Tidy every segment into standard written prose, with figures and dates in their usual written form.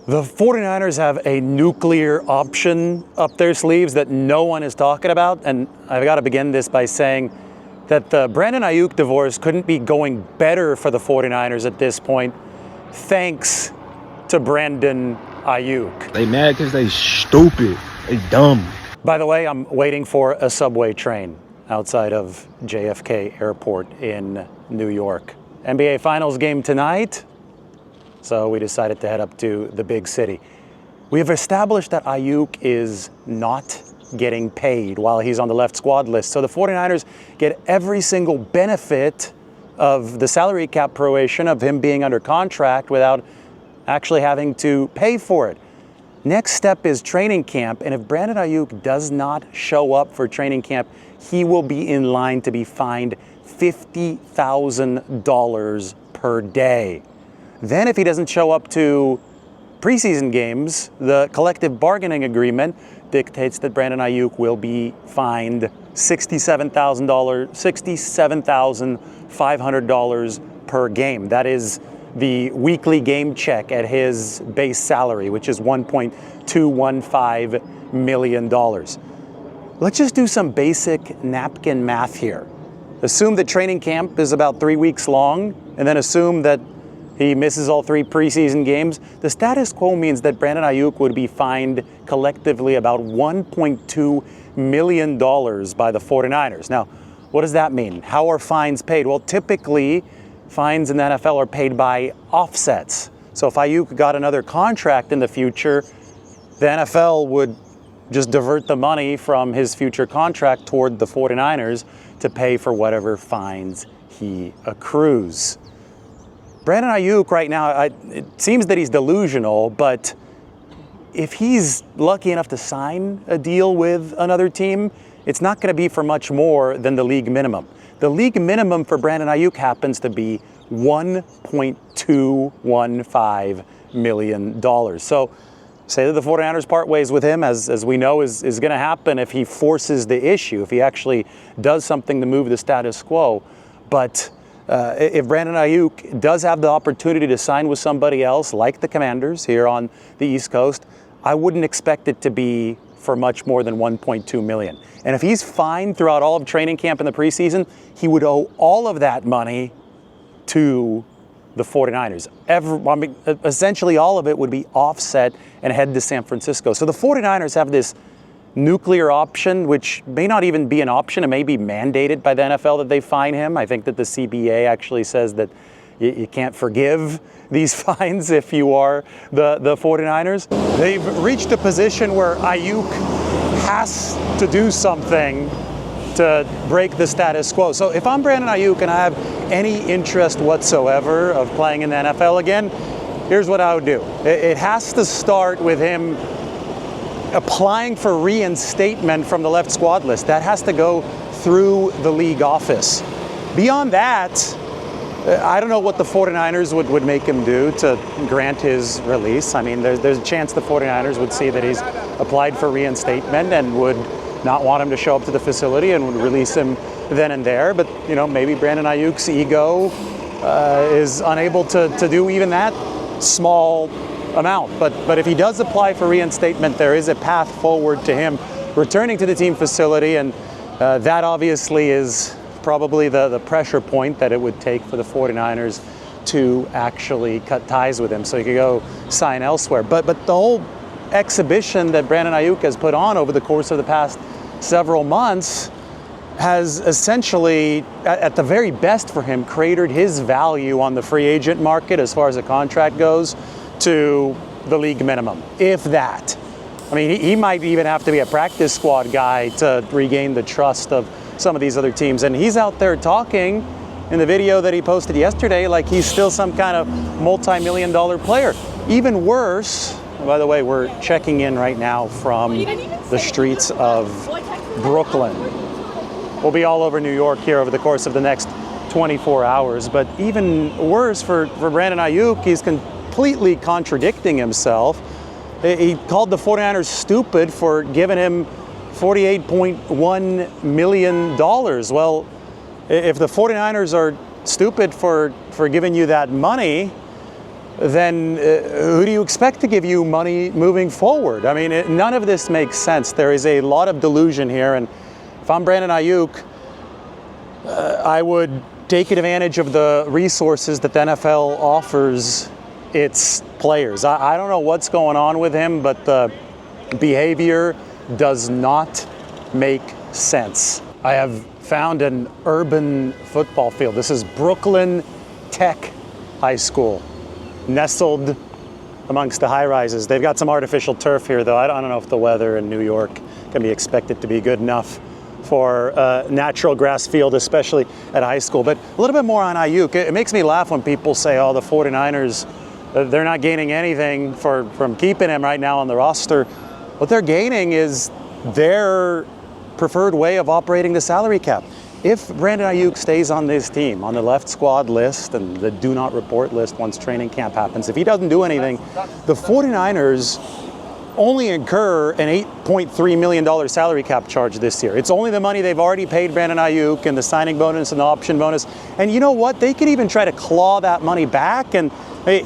The 49ers have a nuclear option up their sleeves that no one is talking about, and I've got to begin this by saying that the Brandon Aiyuk divorce couldn't be going better for the 49ers at this point, thanks to Brandon Aiyuk. They mad because they stupid, they dumb. By the way, I'm waiting for a subway train outside of JFK Airport in New York. NBA Finals game tonight. So we decided to head up to the big city. We have established that Aiyuk is not getting paid while he's on the left squad list. So the 49ers get every single benefit of the salary cap proration of him being under contract without actually having to pay for it. Next step is training camp, and if Brandon Aiyuk does not show up for training camp, he will be in line to be fined $50,000 per day. Then if he doesn't show up to preseason games, the collective bargaining agreement dictates that Brandon Aiyuk will be fined $67,500 per game. That is the weekly game check at his base salary, which is $1.215 million. Let's just do some basic napkin math here. Assume that training camp is about 3 weeks long, and then assume that he misses all 3 preseason games. The status quo means that Brandon Aiyuk would be fined collectively about $1.2 million by the 49ers. Now, what does that mean? How are fines paid? Well, typically, fines in the NFL are paid by offsets. So if Aiyuk got another contract in the future, the NFL would just divert the money from his future contract toward the 49ers to pay for whatever fines he accrues. Brandon Aiyuk right now, it seems that he's delusional, but if he's lucky enough to sign a deal with another team, it's not going to be for much more than the league minimum. The league minimum for Brandon Aiyuk happens to be $1.215 million. So say that the 49ers part ways with him, as we know is going to happen if he forces the issue, if he actually does something to move the status quo. But if Brandon Aiyuk does have the opportunity to sign with somebody else, like the Commanders here on the East Coast, I wouldn't expect it to be for much more than $1.2 million. And if he's fine throughout all of training camp in the preseason, he would owe all of that money to the 49ers. Essentially all of it would be offset and head to San Francisco. So the 49ers have this nuclear option, which may not even be an option. It may be mandated by the NFL that they fine him. I think that the CBA actually says that you can't forgive these fines if you are the 49ers. They've reached a position where Aiyuk has to do something to break the status quo. So if I'm Brandon Aiyuk and I have any interest whatsoever of playing in the NFL again, here's what I would do. It has to start with him applying for reinstatement from the left squad list. That has to go through the league office. Beyond that, I don't know what the 49ers would make him do to grant his release. I mean, there's a chance the 49ers would see that he's applied for reinstatement and would not want him to show up to the facility and would release him then and there. But, you know, maybe Brandon Aiyuk's ego is unable to do even that small amount. But if he does apply for reinstatement, there is a path forward to him returning to the team facility, and that obviously is probably the pressure point that it would take for the 49ers to actually cut ties with him so he could go sign elsewhere. But the whole exhibition that Brandon Aiyuk has put on over the course of the past several months has essentially, at the very best for him, cratered his value on the free agent market as far as the contract goes to the league minimum, if that. I mean, he might even have to be a practice squad guy to regain the trust of some of these other teams. And he's out there talking in the video that he posted yesterday like he's still some kind of multi-million-dollar player. Even worse, by the way, we're checking in right now from the streets of Brooklyn. We'll be all over New York here over the course of the next 24 hours. But even worse for Brandon Aiyuk, he's completely contradicting himself. He called the 49ers stupid for giving him $48.1 million. Well, if the 49ers are stupid for giving you that money, then who do you expect to give you money moving forward? I mean, none of this makes sense. There is a lot of delusion here, and if I'm Brandon Aiyuk, I would take advantage of the resources that the NFL offers its players. I don't know what's going on with him, but the behavior does not make sense. I have found an urban football field. This is Brooklyn Tech High School, nestled amongst the high rises. They've got some artificial turf here, though. I don't know if the weather in New York can be expected to be good enough for natural grass field, especially at high school. But a little bit more on Aiyuk. It makes me laugh when people say, oh, the 49ers, they're not gaining anything from keeping him right now on the roster. What they're gaining is their preferred way of operating the salary cap. If Brandon Aiyuk stays on this team, on the left squad list and the do not report list once training camp happens, if he doesn't do anything, the 49ers only incur an $8.3 million salary cap charge this year. It's only the money they've already paid Brandon Aiyuk and the signing bonus and the option bonus. And you know what? They could even try to claw that money back. And hey,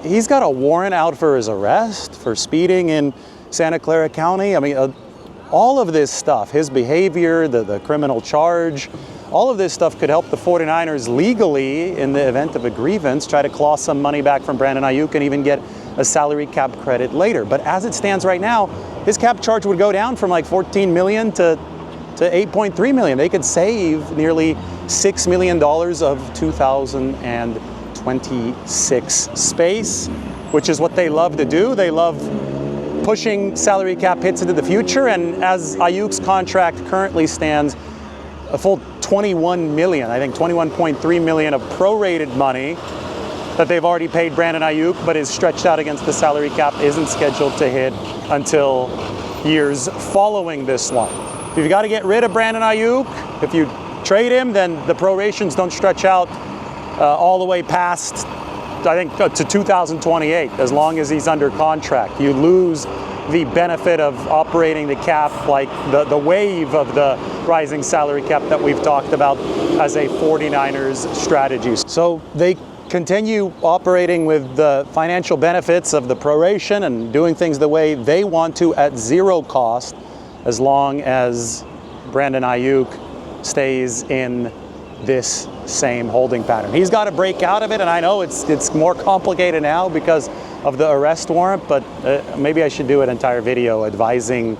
he's got a warrant out for his arrest for speeding in Santa Clara County. I mean, all of this stuff, his behavior, the criminal charge, all of this stuff could help the 49ers legally, in the event of a grievance, try to claw some money back from Brandon Aiyuk and even get a salary cap credit later. But as it stands right now, his cap charge would go down from like 14 million to 8.3 million. They could save nearly $6 million of 2026 space, which is what they love to do. They love pushing salary cap hits into the future. And as Aiyuk's contract currently stands, a full 21 million, I think 21.3 million of prorated money that they've already paid Brandon Aiyuk, but is stretched out against the salary cap, isn't scheduled to hit until years following this one. If you've got to get rid of Brandon Aiyuk, if you trade him, then the prorations don't stretch out all the way past, I think, to 2028, as long as he's under contract. You lose the benefit of operating the cap, like the wave of the rising salary cap that we've talked about as a 49ers strategy. So they continue operating with the financial benefits of the proration and doing things the way they want to at zero cost, as long as Brandon Aiyuk stays in this same holding pattern. He's got to break out of it, and I know it's more complicated now because of the arrest warrant, but maybe I should do an entire video advising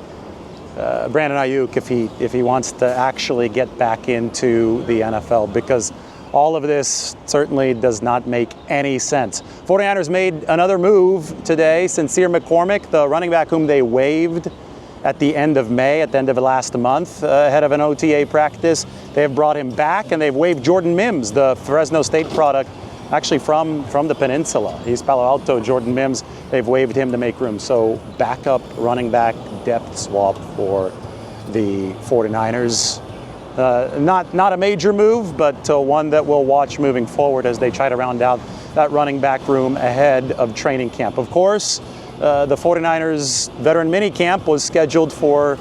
Brandon Aiyuk if he wants to actually get back into the NFL, because all of this certainly does not make any sense. 49ers made another move today. Sincere McCormick, the running back whom they waived at the end of May, at the end of last month, ahead of an OTA practice. They have brought him back, and they've waived Jordan Mims, the Fresno State product, actually from the peninsula. He's Palo Alto, Jordan Mims. They've waived him to make room. So backup running back depth swap for the 49ers. Not a major move, but one that we'll watch moving forward as they try to round out that running back room ahead of training camp. Of course, the 49ers veteran minicamp was scheduled for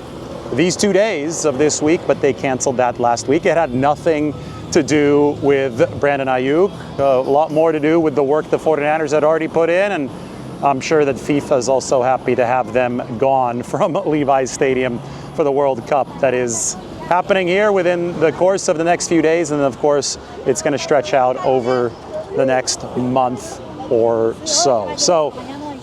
these 2 days of this week, but they canceled that last week. It had nothing to do with Brandon Aiyuk, a lot more to do with the work the 49ers had already put in, and I'm sure that FIFA is also happy to have them gone from Levi Stadium for the World Cup that is happening here within the course of the next few days, and of course it's going to stretch out over the next month or so. So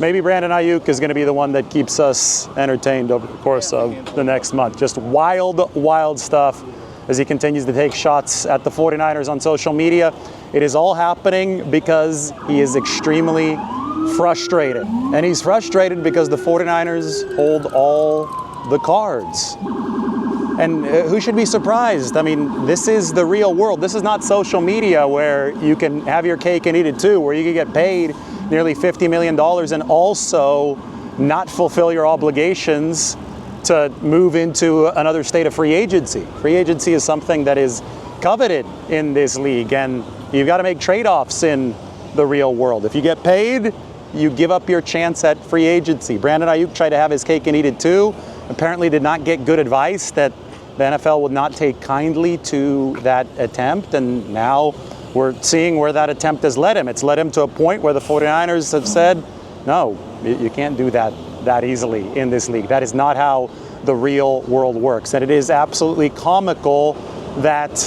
maybe Brandon Aiyuk is going to be the one that keeps us entertained over the course of the next month. Just wild stuff as he continues to take shots at the 49ers on social media. It is all happening because he is extremely frustrated. And he's frustrated because the 49ers hold all the cards. And who should be surprised? I mean, this is the real world. This is not social media where you can have your cake and eat it too, where you can get paid nearly $50 million and also not fulfill your obligations to move into another state of free agency. Free agency is something that is coveted in this league, and you've got to make trade-offs in the real world. If you get paid, you give up your chance at free agency. Brandon Aiyuk tried to have his cake and eat it too. Apparently did not get good advice that the NFL would not take kindly to that attempt, and now we're seeing where that attempt has led him. It's led him to a point where the 49ers have said, no, you can't do that easily in this league. That is not how the real world works. And it is absolutely comical that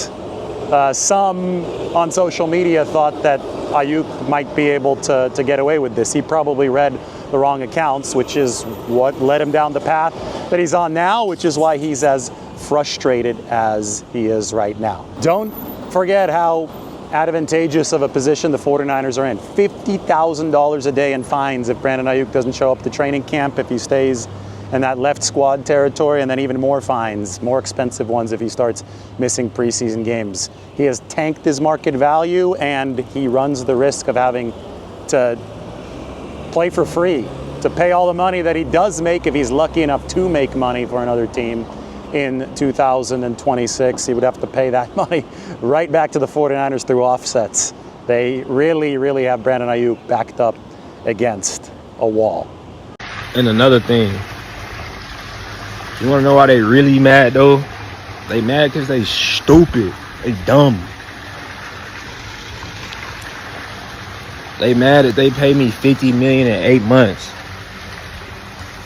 some on social media thought that Aiyuk might be able to get away with this. He probably read the wrong accounts, which is what led him down the path that he's on now, which is why he's as frustrated as he is right now. Don't forget how advantageous of a position the 49ers are in. $50,000 a day in fines if Brandon Aiyuk doesn't show up to training camp, if he stays in that left squad territory, and then even more fines, more expensive ones if he starts missing preseason games. He has tanked his market value, and he runs the risk of having to play for free, to pay all the money that he does make if he's lucky enough to make money for another team in 2026. He would have to pay that money right back to the 49ers through offsets. They really, really have Brandon Aiyuk backed up against a wall. And another thing, you want to know why they really mad though? They mad because they stupid. They dumb. They mad that they paid me $50 million in 8 months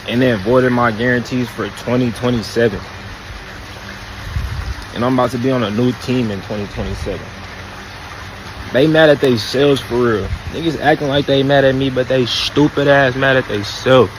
and then voided my guarantees for 2027. And I'm about to be on a new team in 2027. They mad at they selves for real. Niggas acting like they mad at me, but they stupid ass mad at they self.